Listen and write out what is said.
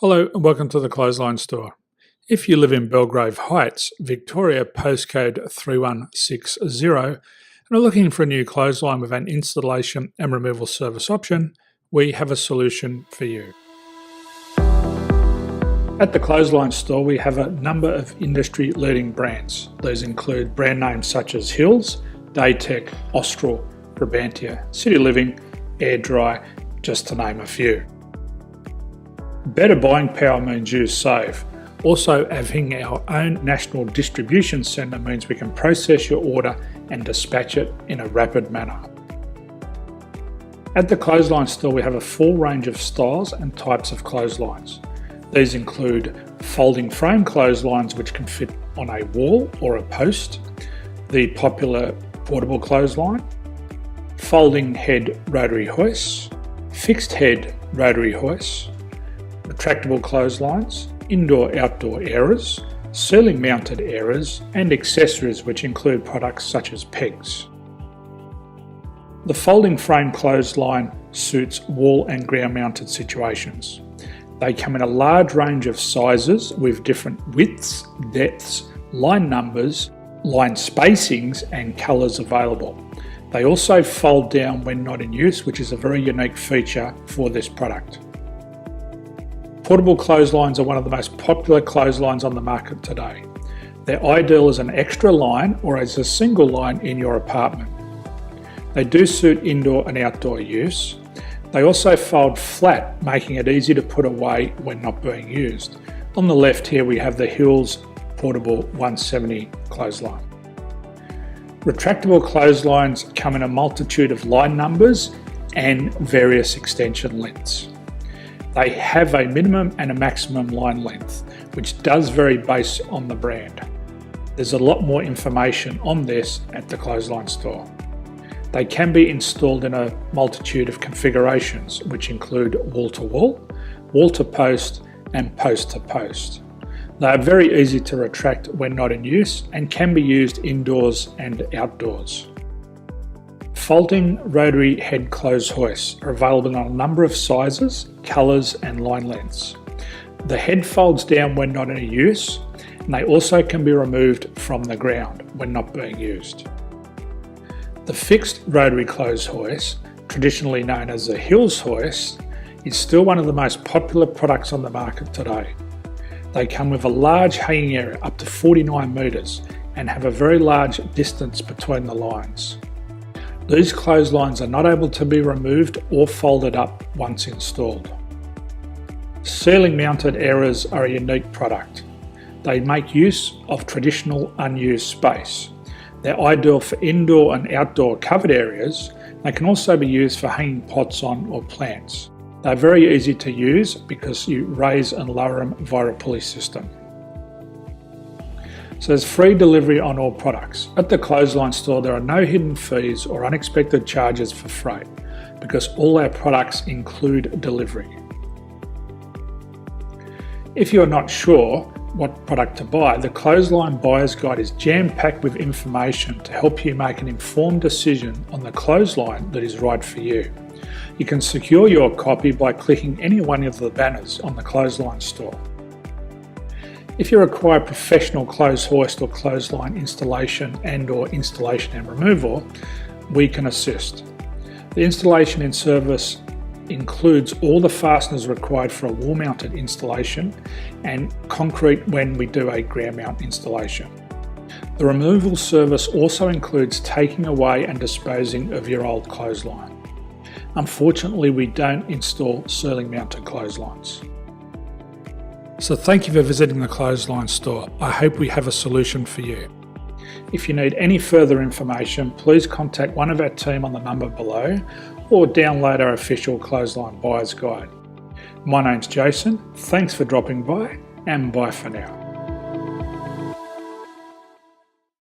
Hello and welcome to the Clothesline Store. If you live in Belgrave Hoists, Victoria, postcode 3160, and are looking for a new clothesline with an installation and removal service option, we have a solution for you. At the Clothesline Store, we have a number of industry-leading brands. These include brand names such as Hills, Daytech, Austral, Brabantia, City Living, Air Dry, just to name a few. Better buying power means you save. Also, having our own national distribution centre means we can process your order and dispatch it in a rapid manner. At the Clothesline Store, we have a full range of styles and types of clotheslines. These include folding frame clotheslines which can fit on a wall or a post, the popular portable clothesline, folding head rotary hoists, fixed head rotary hoists, retractable clotheslines, indoor-outdoor airers, ceiling mounted airers, and accessories which include products such as pegs. The folding frame clothesline suits wall and ground mounted situations. They come in a large range of sizes with different widths, depths, line numbers, line spacings and colours available. They also fold down when not in use, which is a very unique feature for this product. Portable clotheslines are one of the most popular clotheslines on the market today. They're ideal as an extra line or as a single line in your apartment. They do suit indoor and outdoor use. They also fold flat, making it easy to put away when not being used. On the left here we have the Hills Portable 170 clothesline. Retractable clotheslines come in a multitude of line numbers and various extension lengths. They have a minimum and a maximum line length, which does vary based on the brand. There's a lot more information on this at the Clothesline Store. They can be installed in a multitude of configurations, which include wall-to-wall, wall-to-post, and post-to-post. They are very easy to retract when not in use and can be used indoors and outdoors. Folding rotary head clothes hoists are available in a number of sizes, colours and line lengths. The head folds down when not in use, and they also can be removed from the ground when not being used. The fixed rotary clothes hoist, traditionally known as the Hills hoist, is still one of the most popular products on the market today. They come with a large hanging area up to 49 metres and have a very large distance between the lines. These clotheslines are not able to be removed or folded up once installed. Ceiling mounted airers are a unique product. They make use of traditional unused space. They're ideal for indoor and outdoor covered areas. They can also be used for hanging pots on or plants. They're very easy to use because you raise and lower them via a pulley system. So there's free delivery on all products. At the Clothesline Store, there are no hidden fees or unexpected charges for freight because all our products include delivery. If you're not sure what product to buy, the Clothesline Buyer's Guide is jam-packed with information to help you make an informed decision on the clothesline that is right for you. You can secure your copy by clicking any one of the banners on the Clothesline Store. If you require professional clothes hoist or clothesline installation and/or installation and removal, we can assist. The installation and service includes all the fasteners required for a wall-mounted installation and concrete when we do a ground mount installation. The removal service also includes taking away and disposing of your old clothesline. Unfortunately, we don't install ceiling mounted clotheslines. So thank you for visiting the Clothesline Store. I hope we have a solution for you. If you need any further information, please contact one of our team on the number below or download our official Clothesline Buyer's Guide. My name's Jason, thanks for dropping by and bye for now.